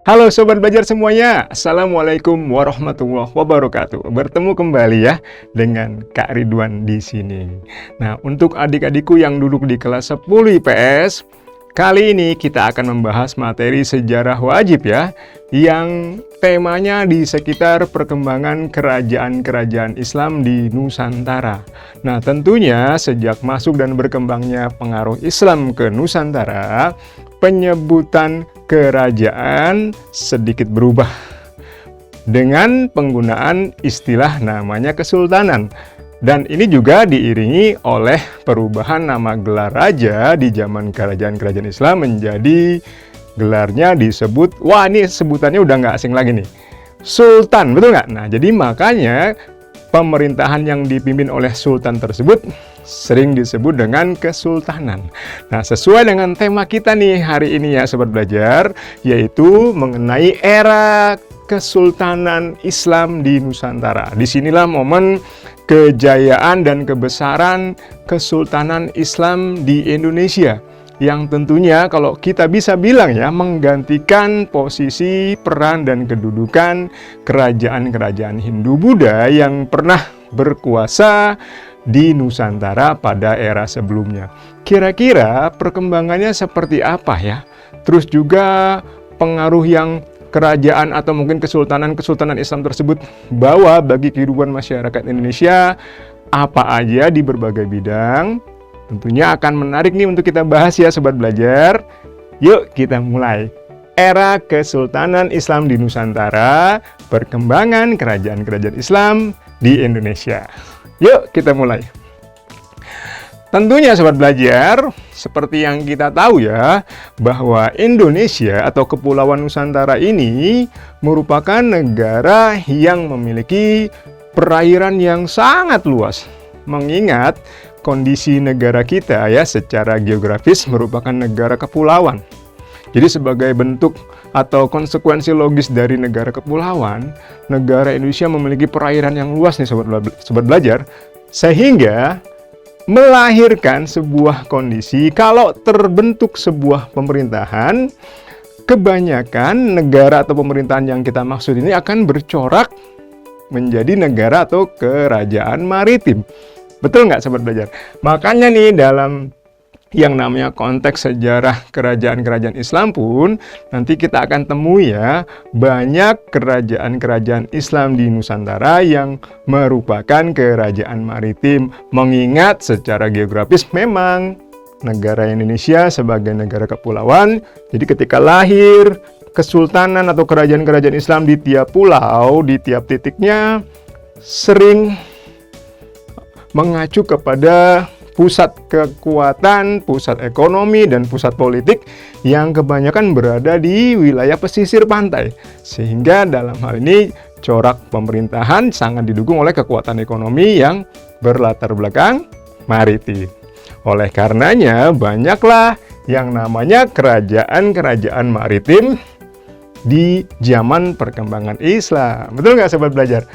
Halo Sobat Belajar semuanya, Assalamualaikum warahmatullahi wabarakatuh. Bertemu kembali ya dengan Kak Ridwan di sini. Nah, untuk adik-adikku yang duduk di kelas 10 IPS, kali ini kita akan membahas materi sejarah wajib ya, yang temanya di sekitar perkembangan kerajaan-kerajaan Islam di Nusantara. Nah, tentunya sejak masuk dan berkembangnya pengaruh Islam ke Nusantara, penyebutan kerajaan sedikit berubah dengan penggunaan istilah namanya kesultanan, dan ini juga diiringi oleh perubahan nama gelar raja di zaman kerajaan-kerajaan Islam menjadi gelarnya disebut, wah ini sebutannya udah nggak asing lagi nih, sultan, betul nggak? Nah, jadi makanya pemerintahan yang dipimpin oleh sultan tersebut sering disebut dengan kesultanan. Nah, sesuai dengan tema kita nih hari ini ya Sobat Belajar, yaitu mengenai era kesultanan Islam di Nusantara. Disinilah momen kejayaan dan kebesaran kesultanan Islam di Indonesia, yang tentunya kalau kita bisa bilang ya, menggantikan posisi peran dan kedudukan kerajaan-kerajaan Hindu-Buddha yang pernah berkuasa di Nusantara pada era sebelumnya. Kira-kira perkembangannya seperti apa ya? Terus juga pengaruh yang kerajaan atau mungkin kesultanan Islam tersebut bawa bagi kehidupan masyarakat Indonesia apa aja di berbagai bidang? Tentunya akan menarik nih untuk kita bahas ya Sobat Belajar. Yuk kita mulai. Era Kesultanan Islam di Nusantara, perkembangan kerajaan-kerajaan Islam di Indonesia. Yuk kita mulai. Tentunya Sobat Belajar, seperti yang kita tahu ya, bahwa Indonesia atau Kepulauan Nusantara ini merupakan negara yang memiliki perairan yang sangat luas. Mengingat kondisi negara kita ya secara geografis merupakan negara kepulauan. Jadi sebagai bentuk atau konsekuensi logis dari negara kepulauan, negara Indonesia memiliki perairan yang luas nih Sobat Belajar, sehingga melahirkan sebuah kondisi kalau terbentuk sebuah pemerintahan, kebanyakan negara atau pemerintahan yang kita maksud ini akan bercorak menjadi negara atau kerajaan maritim. Betul nggak Sobat Belajar? Makanya nih dalam yang namanya konteks sejarah kerajaan-kerajaan Islam pun nanti kita akan temui ya banyak kerajaan-kerajaan Islam di Nusantara yang merupakan kerajaan maritim, mengingat secara geografis memang negara Indonesia sebagai negara kepulauan. Jadi ketika lahir kesultanan atau kerajaan-kerajaan Islam di tiap pulau, di tiap titiknya sering mengacu kepada pusat kekuatan, pusat ekonomi, dan pusat politik yang kebanyakan berada di wilayah pesisir pantai. Sehingga dalam hal ini corak pemerintahan sangat didukung oleh kekuatan ekonomi yang berlatar belakang maritim. Oleh karenanya banyaklah yang namanya kerajaan-kerajaan maritim di zaman perkembangan Islam. Betul nggak Sobat Belajar?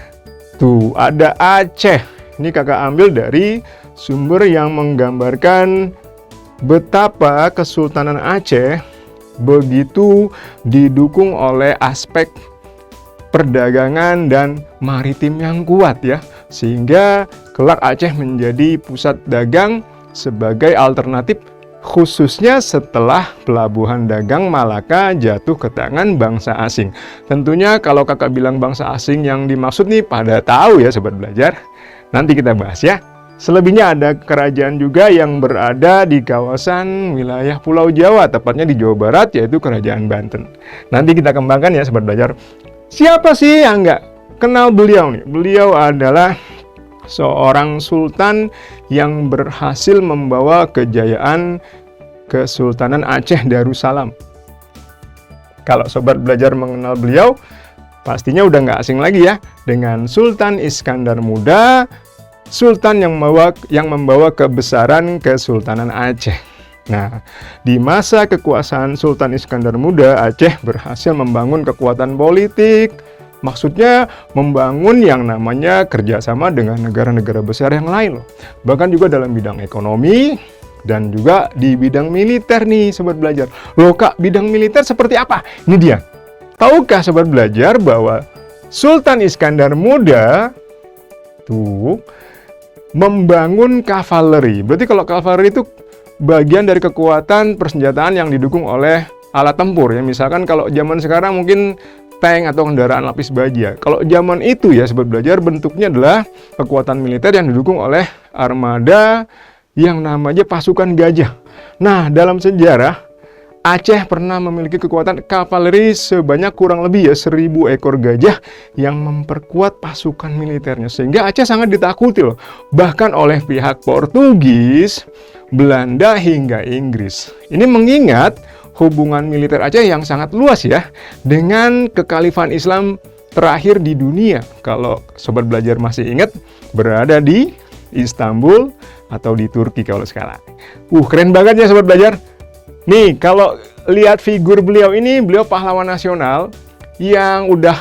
Tuh ada Aceh. Ini kakak ambil dari sumber yang menggambarkan betapa Kesultanan Aceh begitu didukung oleh aspek perdagangan dan maritim yang kuat ya, sehingga kelak Aceh menjadi pusat dagang sebagai alternatif, khususnya setelah pelabuhan dagang Malaka jatuh ke tangan bangsa asing. Tentunya kalau kakak bilang bangsa asing yang dimaksud nih pada tahu ya Sobat Belajar. Nanti kita bahas ya. Selebihnya ada kerajaan juga yang berada di kawasan wilayah Pulau Jawa, tepatnya di Jawa Barat, yaitu Kerajaan Banten. Nanti kita kembangkan ya Sobat Belajar. Siapa sih yang nggak kenal beliau nih? Beliau adalah seorang sultan yang berhasil membawa kejayaan Kesultanan Aceh Darussalam. Kalau Sobat Belajar mengenal beliau, pastinya udah nggak asing lagi ya dengan Sultan Iskandar Muda, sultan yang membawa kebesaran Kesultanan Aceh. Nah, di masa kekuasaan Sultan Iskandar Muda, Aceh berhasil membangun kekuatan politik. Maksudnya membangun yang namanya kerjasama dengan negara-negara besar yang lain loh. Bahkan juga dalam bidang ekonomi dan juga di bidang militer nih Sobat Belajar. Loh Kak, bidang militer seperti apa? Ini dia. tahukah sobat belajar bahwa Sultan Iskandar Muda tuh membangun kavaleri. Berarti kalau kavaleri itu bagian dari kekuatan persenjataan yang didukung oleh alat tempur ya. Misalkan kalau zaman sekarang mungkin tank atau kendaraan lapis baja. Kalau zaman itu ya sobat belajar, bentuknya adalah kekuatan militer yang didukung oleh armada yang namanya pasukan gajah. Nah, dalam sejarah Aceh pernah memiliki kekuatan kavaleri sebanyak kurang lebih ya 1000 ekor gajah yang memperkuat pasukan militernya. Sehingga Aceh sangat ditakuti loh. Bahkan oleh pihak Portugis, Belanda hingga Inggris. Ini mengingat hubungan militer Aceh yang sangat luas ya dengan kekhalifan Islam terakhir di dunia. Kalau sobat belajar masih ingat, berada di Istanbul atau di Turki kalau sekarang. Keren banget ya sobat belajar. Nih, kalau lihat figur beliau ini, beliau pahlawan nasional yang udah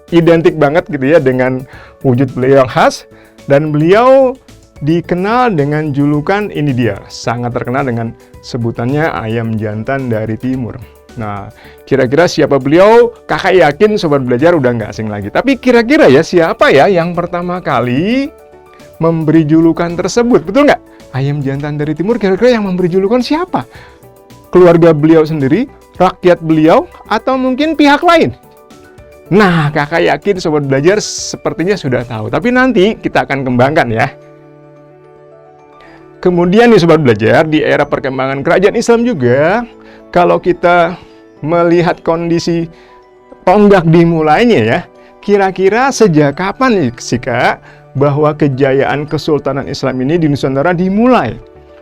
identik banget gitu ya dengan wujud beliau yang khas, dan beliau dikenal dengan julukan ini dia, sangat terkenal dengan sebutannya ayam jantan dari timur. Nah, kira-kira siapa beliau? Kakak yakin sobat belajar udah nggak asing lagi. Tapi kira-kira ya siapa ya yang pertama kali memberi julukan tersebut? Betul nggak? Ayam jantan dari timur, kira-kira yang memberi julukan siapa? Keluarga beliau sendiri, rakyat beliau, atau mungkin pihak lain? Nah, kakak yakin sobat belajar sepertinya sudah tahu. Tapi nanti kita akan kembangkan ya. Kemudian nih sobat belajar, di era perkembangan kerajaan Islam juga, kalau kita melihat kondisi tonggak dimulainya ya, kira-kira sejak kapan sih Kak bahwa kejayaan Kesultanan Islam ini di Nusantara dimulai?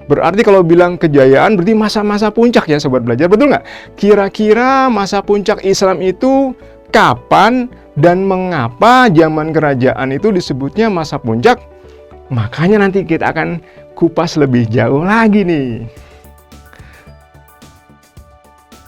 Berarti kalau bilang kejayaan berarti masa-masa puncak ya sobat belajar, betul nggak? Kira-kira masa puncak Islam itu kapan dan mengapa zaman kerajaan itu disebutnya masa puncak? Makanya nanti kita akan kupas lebih jauh lagi nih.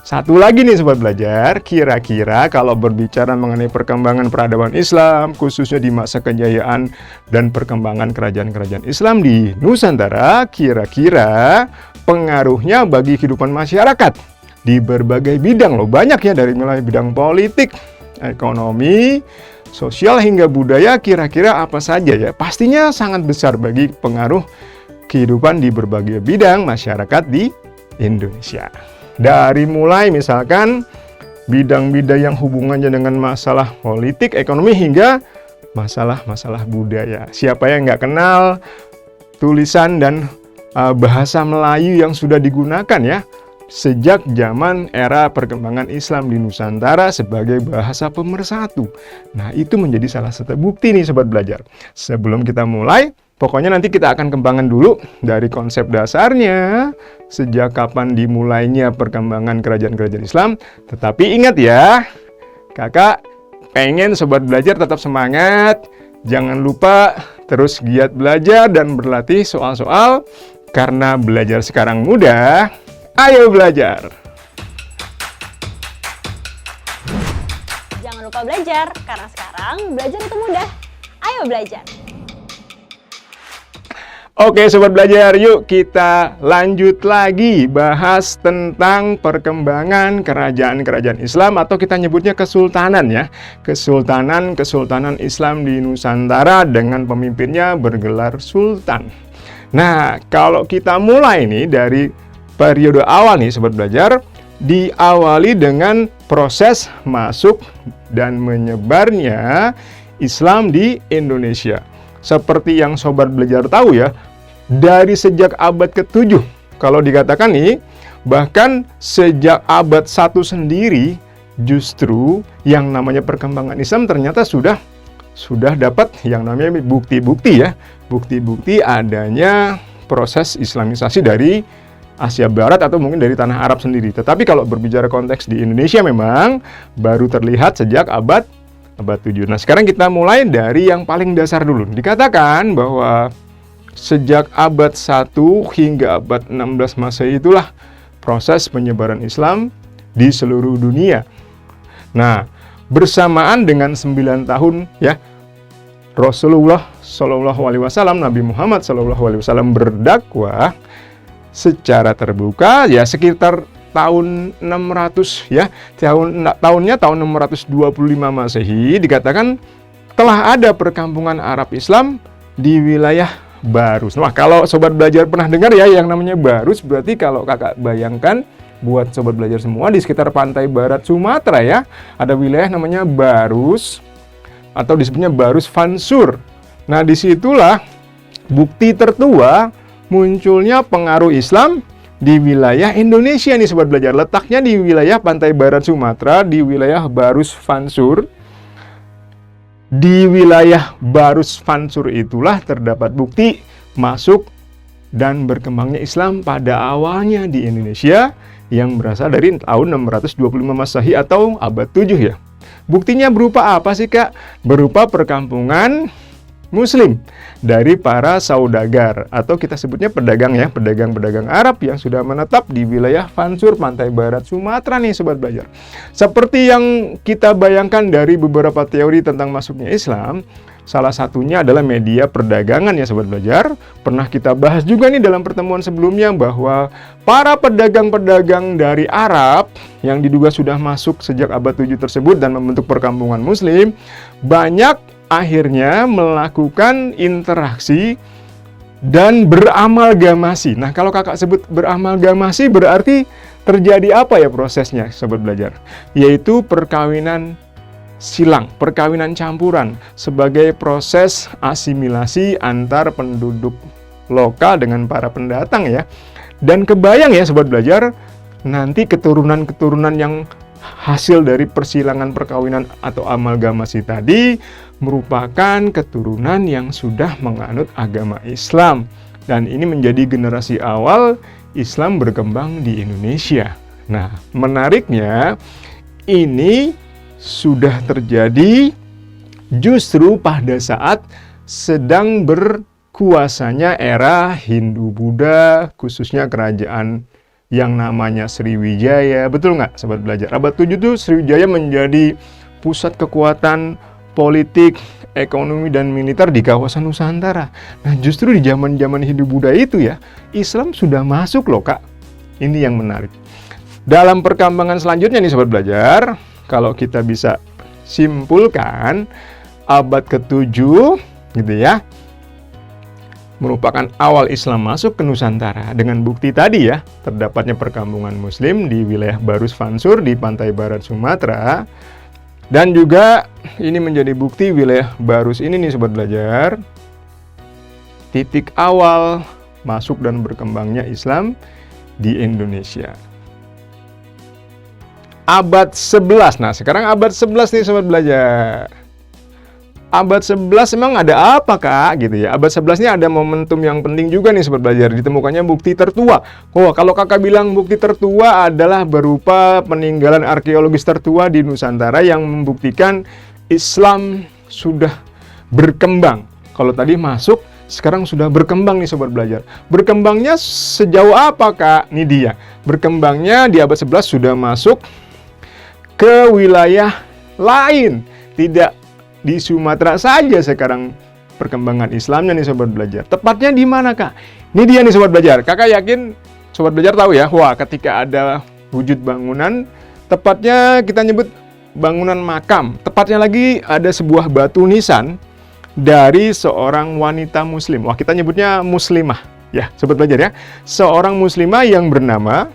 Satu lagi nih sobat belajar, kira-kira kalau berbicara mengenai perkembangan peradaban Islam, khususnya di masa kejayaan dan perkembangan kerajaan-kerajaan Islam di Nusantara, kira-kira pengaruhnya bagi kehidupan masyarakat di berbagai bidang loh. Banyak ya, dari mulai bidang politik, ekonomi, sosial hingga budaya, kira-kira apa saja ya? Pastinya sangat besar bagi pengaruh kehidupan di berbagai bidang masyarakat di Indonesia. Dari mulai misalkan bidang-bidang yang hubungannya dengan masalah politik, ekonomi, hingga masalah-masalah budaya. Siapa yang nggak kenal tulisan dan bahasa Melayu yang sudah digunakan ya sejak zaman era perkembangan Islam di Nusantara sebagai bahasa pemersatu. Nah, itu menjadi salah satu bukti nih sobat belajar. Sebelum kita mulai, pokoknya nanti kita akan kembangkan dulu dari konsep dasarnya, sejak kapan dimulainya perkembangan kerajaan-kerajaan Islam. Tetapi ingat ya, kakak pengen sobat belajar tetap semangat. Jangan lupa terus giat belajar dan berlatih soal-soal, karena belajar sekarang mudah. Ayo belajar! Jangan lupa belajar, karena sekarang belajar itu mudah. Ayo belajar! Oke sobat belajar, yuk kita lanjut lagi bahas tentang perkembangan kerajaan-kerajaan Islam, atau kita nyebutnya kesultanan ya. Kesultanan Islam di Nusantara dengan pemimpinnya bergelar sultan. Nah, kalau kita mulai nih dari periode awal nih sobat belajar, diawali dengan proses masuk dan menyebarnya Islam di Indonesia. Seperti yang sobat belajar tahu ya, dari sejak abad ke-7, kalau dikatakan nih, bahkan sejak abad 1 sendiri, justru yang namanya perkembangan Islam ternyata sudah dapat yang namanya bukti-bukti ya, bukti-bukti adanya proses Islamisasi dari Asia Barat atau mungkin dari tanah Arab sendiri. Tetapi kalau berbicara konteks di Indonesia memang baru terlihat sejak abad 7. Nah, sekarang kita mulai dari yang paling dasar dulu. Dikatakan bahwa sejak abad 1 hingga abad 16 Masehi itulah proses penyebaran Islam di seluruh dunia. Nah, bersamaan dengan 9 tahun ya Rasulullah Shallallahu Alaihi Wasallam, Nabi Muhammad Shallallahu Alaihi Wasallam berdakwah secara terbuka ya, sekitar tahun 600 ya. Tahunnya tahun 625 Masehi dikatakan telah ada perkampungan Arab Islam di wilayah Barus. Nah, kalau sobat belajar pernah dengar ya yang namanya Barus, berarti kalau kakak bayangkan buat sobat belajar semua di sekitar pantai barat Sumatera ya, ada wilayah namanya Barus atau disebutnya Barus Fansur. Nah, disitulah bukti tertua munculnya pengaruh Islam di wilayah Indonesia nih sobat belajar. Letaknya di wilayah pantai barat Sumatera, di wilayah Barus Fansur. Di wilayah Barus Fansur itulah terdapat bukti masuk dan berkembangnya Islam pada awalnya di Indonesia yang berasal dari tahun 625 Masehi atau abad 7 ya. Buktinya berupa apa sih Kak? Berupa perkampungan Muslim dari para saudagar atau kita sebutnya pedagang ya, pedagang-pedagang Arab yang sudah menetap di wilayah Fansur pantai barat Sumatera nih sobat belajar. Seperti yang kita bayangkan dari beberapa teori tentang masuknya Islam, salah satunya adalah media perdagangan ya sobat belajar. Pernah kita bahas juga nih dalam pertemuan sebelumnya bahwa para pedagang-pedagang dari Arab yang diduga sudah masuk sejak abad 7 tersebut dan membentuk perkampungan Muslim banyak akhirnya melakukan interaksi dan beramalgamasi. Nah, kalau kakak sebut beramalgamasi berarti terjadi apa ya prosesnya, sobat belajar? Yaitu perkawinan silang, perkawinan campuran sebagai proses asimilasi antar penduduk lokal dengan para pendatang ya. Dan kebayang ya, sobat belajar, nanti keturunan-keturunan yang hasil dari persilangan perkawinan atau amalgamasi tadi merupakan keturunan yang sudah menganut agama Islam. Dan ini menjadi generasi awal Islam berkembang di Indonesia. Nah, menariknya ini sudah terjadi justru pada saat sedang berkuasanya era Hindu-Buddha, khususnya kerajaan yang namanya Sriwijaya. Betul nggak, sobat belajar? Abad 7 itu Sriwijaya menjadi pusat kekuatan politik, ekonomi, dan militer di kawasan Nusantara. Nah, justru di zaman-zaman Hindu-Buddha itu ya, Islam sudah masuk loh, Kak. Ini yang menarik. Dalam perkembangan selanjutnya nih, sobat belajar, kalau kita bisa simpulkan, abad ke-7, gitu ya, merupakan awal Islam masuk ke Nusantara dengan bukti tadi ya, terdapatnya perkampungan Muslim di wilayah Barus Fansur di pantai barat Sumatera. Dan juga ini menjadi bukti wilayah Barus ini nih sobat belajar, titik awal masuk dan berkembangnya Islam di Indonesia. Abad 11, nah sekarang abad 11 nih sobat belajar. Abad 11 memang ada apa Kak gitu ya. Abad 11 ini ada momentum yang penting juga nih sobat belajar, ditemukannya bukti tertua. Oh, kalau kakak bilang bukti tertua adalah berupa peninggalan arkeologis tertua di Nusantara yang membuktikan Islam sudah berkembang. Kalau tadi masuk, sekarang sudah berkembang nih sobat belajar. Berkembangnya sejauh apa Kak? Ini dia. Berkembangnya di abad 11 sudah masuk ke wilayah lain. Tidak di Sumatera saja sekarang perkembangan Islamnya nih sobat belajar. Tepatnya di mana Kak? Ini dia nih sobat belajar. Kakak yakin sobat belajar tahu ya, wah ketika ada wujud bangunan, tepatnya kita nyebut bangunan makam. Tepatnya lagi ada sebuah batu nisan dari seorang wanita muslim. Wah, kita nyebutnya muslimah ya sobat belajar ya. Seorang muslimah yang bernama,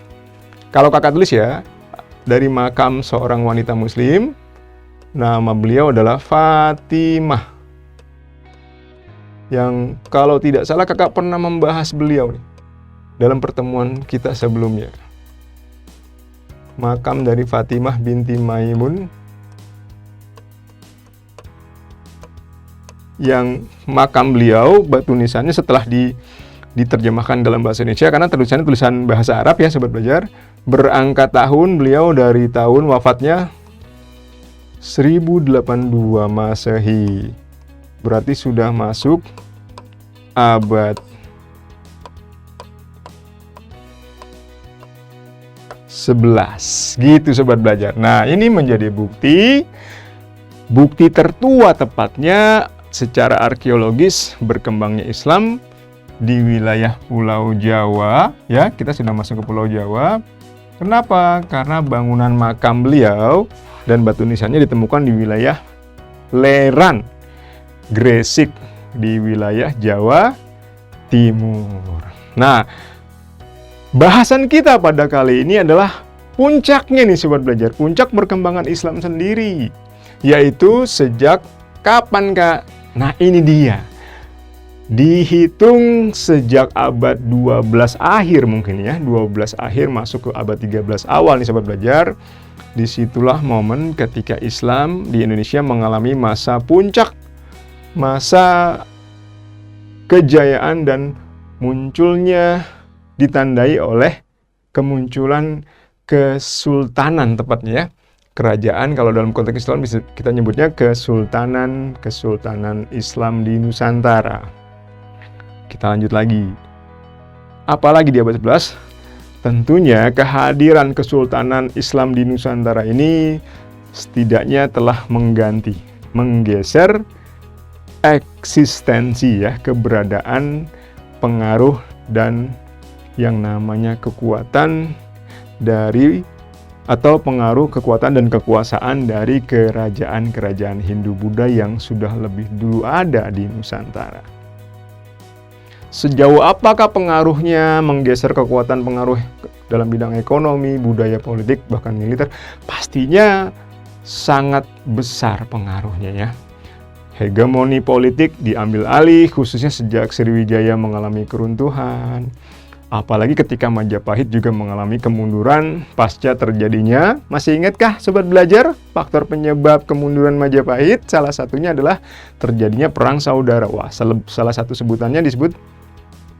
kalau kakak tulis ya, dari makam seorang wanita muslim, nama beliau adalah Fatimah. Yang kalau tidak salah kakak pernah membahas beliau nih, dalam pertemuan kita sebelumnya. Makam dari Fatimah binti Maimun, yang makam beliau batu nisannya setelah diterjemahkan dalam bahasa Indonesia, karena tulisannya tulisan bahasa Arab ya sobat belajar. Berangkat tahun beliau dari tahun wafatnya 1082 Masehi. Berarti sudah masuk abad 11. Gitu sobat belajar. Nah, ini menjadi bukti tertua tepatnya secara arkeologis berkembangnya Islam di wilayah Pulau Jawa ya. Kita sudah masuk ke Pulau Jawa. Kenapa? Karena bangunan makam beliau dan batu nisannya ditemukan di wilayah Leran, Gresik, di wilayah Jawa Timur. Nah, bahasan kita pada kali ini adalah puncaknya nih Sobat Belajar, puncak perkembangan Islam sendiri, yaitu sejak kapan Kak? Nah ini dia, dihitung sejak abad 12 akhir mungkin ya, 12 akhir masuk ke abad 13 awal nih Sobat Belajar. Disitulah momen ketika Islam di Indonesia mengalami masa puncak, masa kejayaan dan munculnya ditandai oleh kemunculan kesultanan tepatnya ya. Kerajaan kalau dalam konteks Islam bisa kita nyebutnya kesultanan Islam di Nusantara. Kita lanjut lagi. Apalagi di abad 11? Tentunya kehadiran kesultanan Islam di Nusantara ini setidaknya telah menggeser eksistensi ya, keberadaan, pengaruh dan yang namanya kekuatan dari atau pengaruh kekuatan dan kekuasaan dari kerajaan-kerajaan Hindu-Buddha yang sudah lebih dulu ada di Nusantara. Sejauh apakah pengaruhnya menggeser kekuatan pengaruh dalam bidang ekonomi, budaya, politik, bahkan militer? Pastinya sangat besar pengaruhnya ya. Hegemoni politik diambil alih khususnya sejak Sriwijaya mengalami keruntuhan. Apalagi ketika Majapahit juga mengalami kemunduran pasca terjadinya. Masih ingatkah Sobat Belajar faktor penyebab kemunduran Majapahit? Salah satunya adalah terjadinya perang saudara. Wah, salah satu sebutannya disebut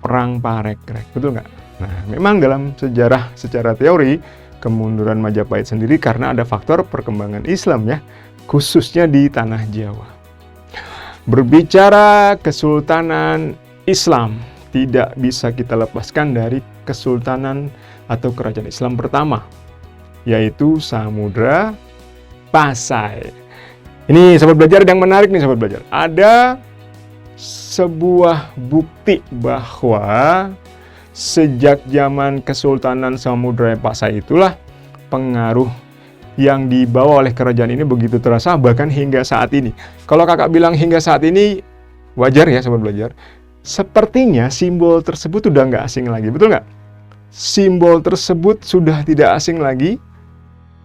Perang Parekrek, betul nggak? Nah, memang dalam sejarah secara teori, kemunduran Majapahit sendiri karena ada faktor perkembangan Islam ya, khususnya di tanah Jawa. Berbicara kesultanan Islam, tidak bisa kita lepaskan dari kesultanan atau kerajaan Islam pertama, yaitu Samudra Pasai. Ini Sobat Belajar yang menarik nih Sobat Belajar. Ada sebuah bukti bahwa sejak zaman Kesultanan Samudra Pasai itulah pengaruh yang dibawa oleh kerajaan ini begitu terasa bahkan hingga saat ini. Kalau kakak bilang hingga saat ini wajar ya Sobat Belajar. Sepertinya simbol tersebut sudah nggak asing lagi, betul nggak? Simbol tersebut sudah tidak asing lagi,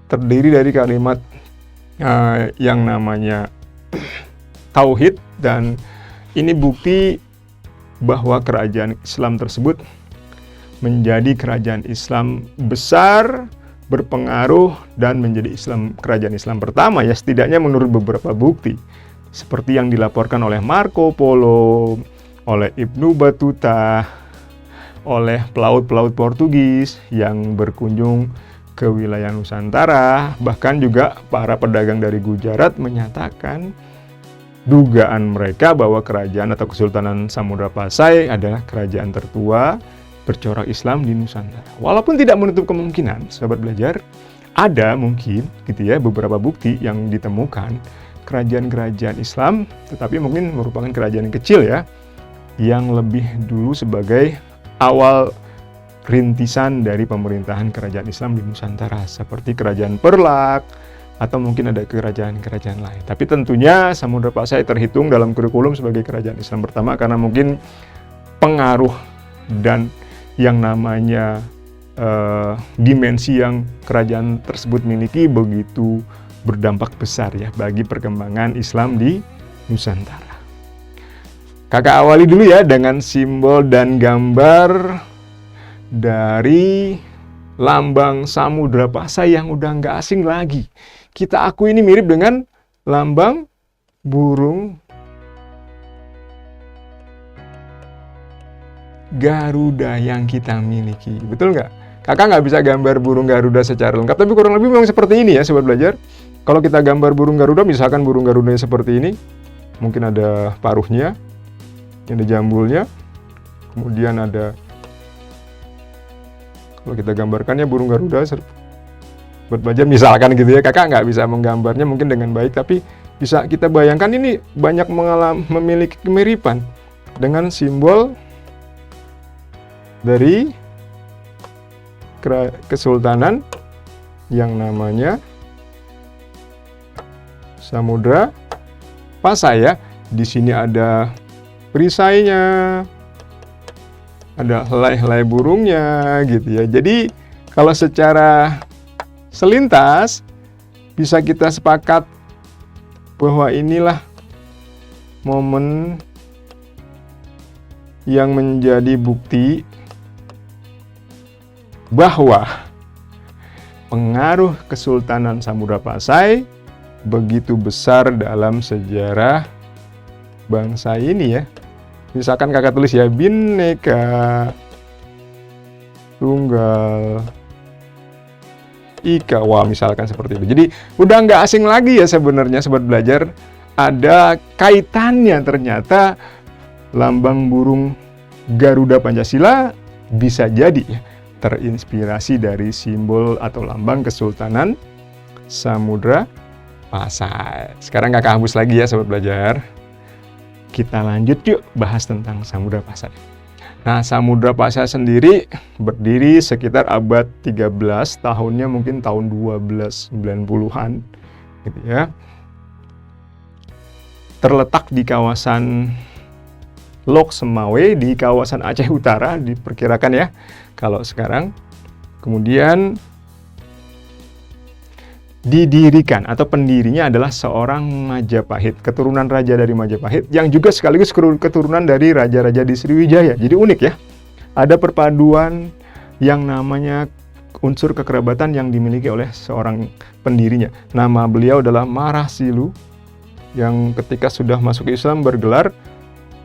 terdiri dari kalimat yang namanya tauhid, dan ini bukti bahwa kerajaan Islam tersebut menjadi kerajaan Islam besar, berpengaruh, dan menjadi kerajaan Islam pertama ya, setidaknya menurut beberapa bukti. Seperti yang dilaporkan oleh Marco Polo, oleh Ibnu Battuta, oleh pelaut-pelaut Portugis yang berkunjung ke wilayah Nusantara. Bahkan juga para pedagang dari Gujarat menyatakan dugaan mereka bahwa kerajaan atau Kesultanan Samudra Pasai adalah kerajaan tertua bercorak Islam di Nusantara. Walaupun tidak menutup kemungkinan, Sobat Belajar, ada mungkin gitu ya beberapa bukti yang ditemukan kerajaan-kerajaan Islam, tetapi mungkin merupakan kerajaan yang kecil ya, yang lebih dulu sebagai awal rintisan dari pemerintahan kerajaan Islam di Nusantara, seperti Kerajaan Perlak, atau mungkin ada kerajaan-kerajaan lain. Tapi tentunya Samudra Pasai terhitung dalam kurikulum sebagai kerajaan Islam pertama karena mungkin pengaruh dan yang namanya dimensi yang kerajaan tersebut miliki begitu berdampak besar ya bagi perkembangan Islam di Nusantara. Kakak awali dulu ya dengan simbol dan gambar dari lambang Samudra Pasai yang udah nggak asing lagi. Kita akui ini mirip dengan lambang burung Garuda yang kita miliki. Betul nggak? Kakak nggak bisa gambar burung Garuda secara lengkap, tapi kurang lebih memang seperti ini ya Sobat Belajar. Kalau kita gambar burung Garuda, misalkan burung Garudanya seperti ini, mungkin ada paruhnya, ada jambulnya, kemudian ada, kalau kita gambarkannya burung Garuda, Sobat Belajar misalkan gitu ya, kakak nggak bisa menggambarnya mungkin dengan baik, tapi bisa kita bayangkan ini banyak memiliki kemiripan dengan simbol dari kesultanan yang namanya Samudra Pasai ya. Di sini ada perisainya, ada helai-helai burungnya gitu ya. Jadi kalau secara selintas bisa kita sepakat bahwa inilah momen yang menjadi bukti bahwa pengaruh Kesultanan Samudra Pasai begitu besar dalam sejarah bangsa ini ya. Misalkan kakak tulis ya, Bhinneka Tunggal Ika, wah misalkan seperti itu. Jadi udah nggak asing lagi ya sebenarnya sobat belajar, ada kaitannya ternyata lambang burung Garuda Pancasila bisa jadi ya, terinspirasi dari simbol atau lambang Kesultanan Samudra Pasai. Sekarang kakak hapus lagi ya sobat belajar. Kita lanjut yuk bahas tentang Samudra Pasai. Nah, Samudra Pasai sendiri berdiri sekitar abad 13, tahunnya mungkin tahun 1290-an gitu ya. Terletak di kawasan Lok Semawe di kawasan Aceh Utara diperkirakan ya kalau sekarang. Kemudian didirikan atau pendirinya adalah seorang Majapahit, keturunan raja dari Majapahit yang juga sekaligus keturunan dari raja-raja di Sriwijaya. Jadi unik ya. Ada perpaduan yang namanya unsur kekerabatan yang dimiliki oleh seorang pendirinya. Nama beliau adalah Marasilu yang ketika sudah masuk Islam bergelar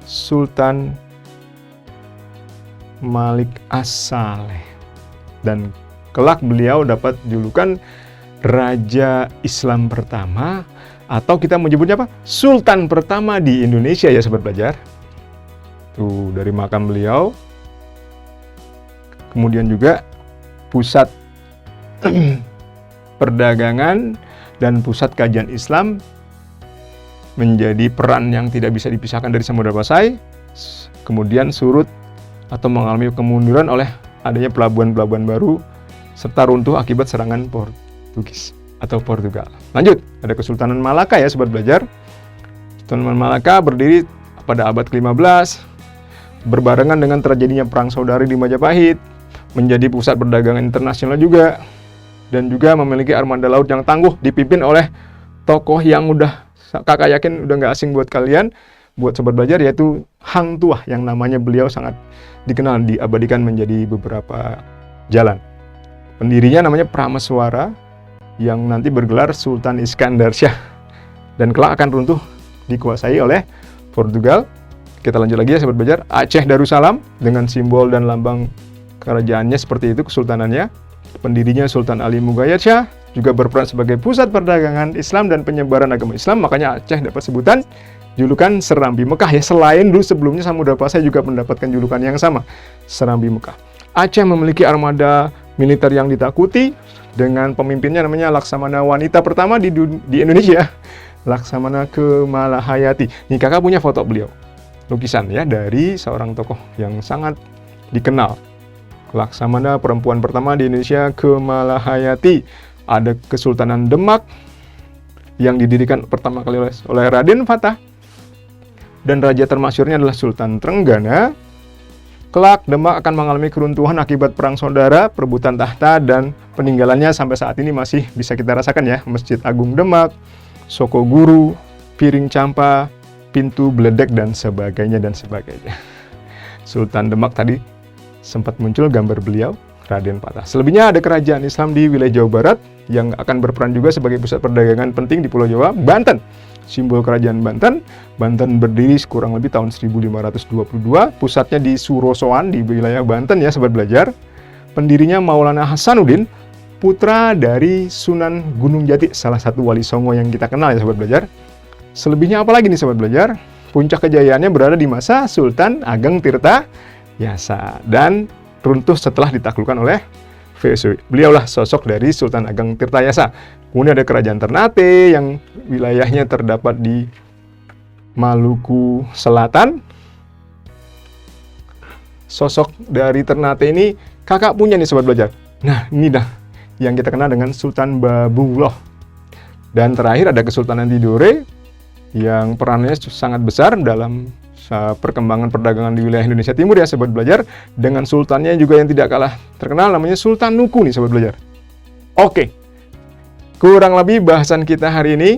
Sultan Malik As-Saleh. Dan kelak beliau dapat julukan Raja Islam pertama, atau kita menyebutnya apa? Sultan pertama di Indonesia ya sobat belajar. Tuh dari makam beliau. Kemudian juga pusat perdagangan dan pusat kajian Islam menjadi peran yang tidak bisa dipisahkan dari Samudra Pasai. Kemudian surut atau mengalami kemunduran oleh adanya pelabuhan-pelabuhan baru serta runtuh akibat serangan Portugis atau Portugal. Lanjut, ada Kesultanan Malaka ya sobat belajar. Kesultanan Malaka berdiri pada abad ke-15 berbarengan dengan terjadinya perang saudari di Majapahit, menjadi pusat perdagangan internasional juga, dan juga memiliki armada laut yang tangguh dipimpin oleh tokoh yang udah kakak yakin udah nggak asing buat kalian, buat sobat belajar, yaitu Hang Tuah yang namanya beliau sangat dikenal, diabadikan menjadi beberapa jalan. Pendirinya namanya Prameswara yang nanti bergelar Sultan Iskandar Shah dan kelak akan runtuh dikuasai oleh Portugal. Kita lanjut lagi ya sobat belajar. Aceh Darussalam dengan simbol dan lambang kerajaannya seperti itu kesultanannya. Pendirinya Sultan Ali Mughayat Shah juga berperan sebagai pusat perdagangan Islam dan penyebaran agama Islam, makanya Aceh dapat sebutan julukan Serambi Mekah ya. Selain dulu sebelumnya Samudra Pasai juga mendapatkan julukan yang sama, Serambi Mekah. Aceh memiliki armada militer yang ditakuti dengan pemimpinnya namanya Laksamana wanita pertama di Indonesia, Laksamana Kemalahayati. Nih kakak punya foto beliau, lukisan ya dari seorang tokoh yang sangat dikenal, Laksamana perempuan pertama di Indonesia Kemalahayati. Ada Kesultanan Demak yang didirikan pertama kali oleh Raden Fatah, dan raja termasyurnya adalah Sultan Trenggana. Kelak Demak akan mengalami keruntuhan akibat perang saudara, perebutan tahta, dan peninggalannya sampai saat ini masih bisa kita rasakan ya. Masjid Agung Demak, Sokoguru, Piring Campa, Pintu Bledek, dan sebagainya dan sebagainya. Sultan Demak tadi sempat muncul gambar beliau, Raden Fatah. Selebihnya ada kerajaan Islam di wilayah Jawa Barat yang akan berperan juga sebagai pusat perdagangan penting di Pulau Jawa. Banten, simbol kerajaan Banten. Banten berdiri kurang lebih tahun 1522, pusatnya di Surosoan di wilayah Banten ya sobat belajar. Pendirinya Maulana Hasanuddin, putra dari Sunan Gunung Jati, salah satu wali Songo yang kita kenal ya sobat belajar. Selebihnya apa lagi nih sobat belajar? Puncak kejayaannya berada di masa Sultan Ageng Tirta Yasa dan runtuh setelah ditaklukkan oleh VOC. Beliaulah sosok dari Sultan Ageng Tirta Yasa. Kemudian ada kerajaan Ternate yang wilayahnya terdapat di Maluku Selatan. Sosok dari Ternate ini kakak punya nih sobat belajar. Nah, ini dah yang kita kenal dengan Sultan Babullah. Dan terakhir ada Kesultanan Tidore yang perannya sangat besar dalam perkembangan perdagangan di wilayah Indonesia Timur ya Sobat Belajar. Dengan sultannya juga yang tidak kalah terkenal namanya Sultan Nuku nih Sobat Belajar. Oke, kurang lebih bahasan kita hari ini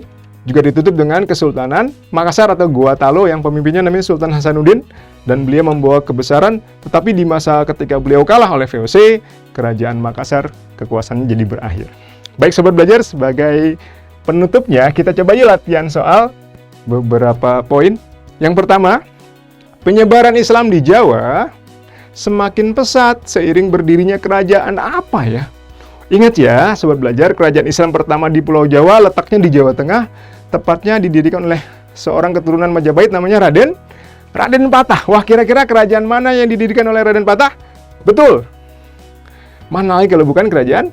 juga ditutup dengan Kesultanan Makassar atau Goa Talo yang pemimpinnya namanya Sultan Hasanuddin. Dan beliau membawa kebesaran, tetapi di masa ketika beliau kalah oleh VOC, Kerajaan Makassar kekuasaannya jadi berakhir. Baik Sobat Belajar, sebagai penutupnya kita coba yuk latihan soal beberapa poin. Yang pertama, penyebaran Islam di Jawa semakin pesat seiring berdirinya kerajaan apa ya? Ingat ya Sobat Belajar, kerajaan Islam pertama di Pulau Jawa letaknya di Jawa Tengah, tepatnya didirikan oleh seorang keturunan Majapahit namanya Raden Patah. Wah, kira-kira kerajaan mana yang didirikan oleh Raden Patah? Betul. Mana lagi kalau bukan kerajaan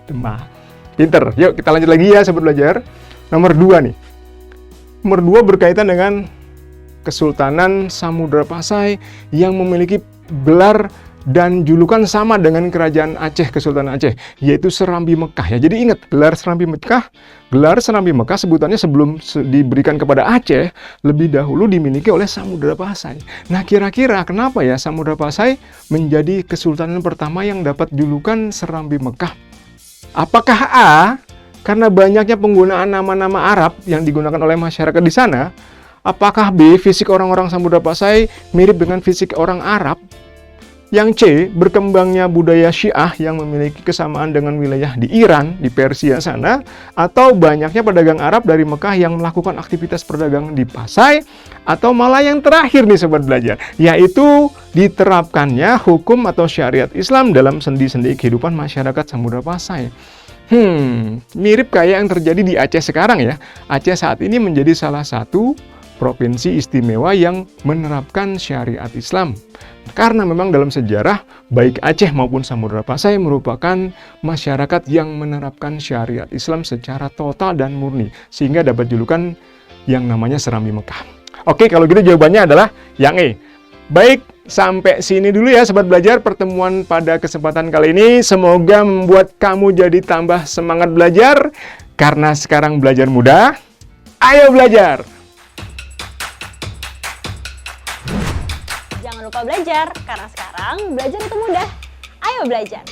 Demak. Pinter. Yuk kita lanjut lagi ya Sobat Belajar. Nomor 2 nih. Nomor 2 berkaitan dengan Kesultanan Samudra Pasai yang memiliki gelar dan julukan sama dengan kerajaan Aceh, Kesultanan Aceh, yaitu Serambi Mekah ya. Jadi ingat, gelar Serambi Mekah sebutannya sebelum diberikan kepada Aceh, lebih dahulu dimiliki oleh Samudra Pasai. Nah, kira-kira kenapa ya Samudra Pasai menjadi kesultanan pertama yang dapat julukan Serambi Mekah? Apakah A, karena banyaknya penggunaan nama-nama Arab yang digunakan oleh masyarakat di sana? Apakah B, fisik orang-orang Samudra Pasai mirip dengan fisik orang Arab? Yang C, berkembangnya budaya Syiah yang memiliki kesamaan dengan wilayah di Iran, di Persia sana, atau banyaknya pedagang Arab dari Mekah yang melakukan aktivitas perdagangan di Pasai, atau malah yang terakhir nih Sobat Belajar, yaitu diterapkannya hukum atau syariat Islam dalam sendi-sendi kehidupan masyarakat Samudra Pasai. Mirip kayak yang terjadi di Aceh sekarang ya. Aceh saat ini menjadi salah satu provinsi istimewa yang menerapkan syariat Islam. Karena memang dalam sejarah, baik Aceh maupun Samudra Pasai merupakan masyarakat yang menerapkan syariat Islam secara total dan murni, sehingga dapat julukan yang namanya Serambi Mekah. Oke, kalau gitu jawabannya adalah yang E. Baik, sampai sini dulu ya Sobat Belajar pertemuan pada kesempatan kali ini. Semoga membuat kamu jadi tambah semangat belajar, karena sekarang belajar mudah. Ayo belajar! Jangan lupa belajar, karena sekarang belajar itu mudah. Ayo belajar!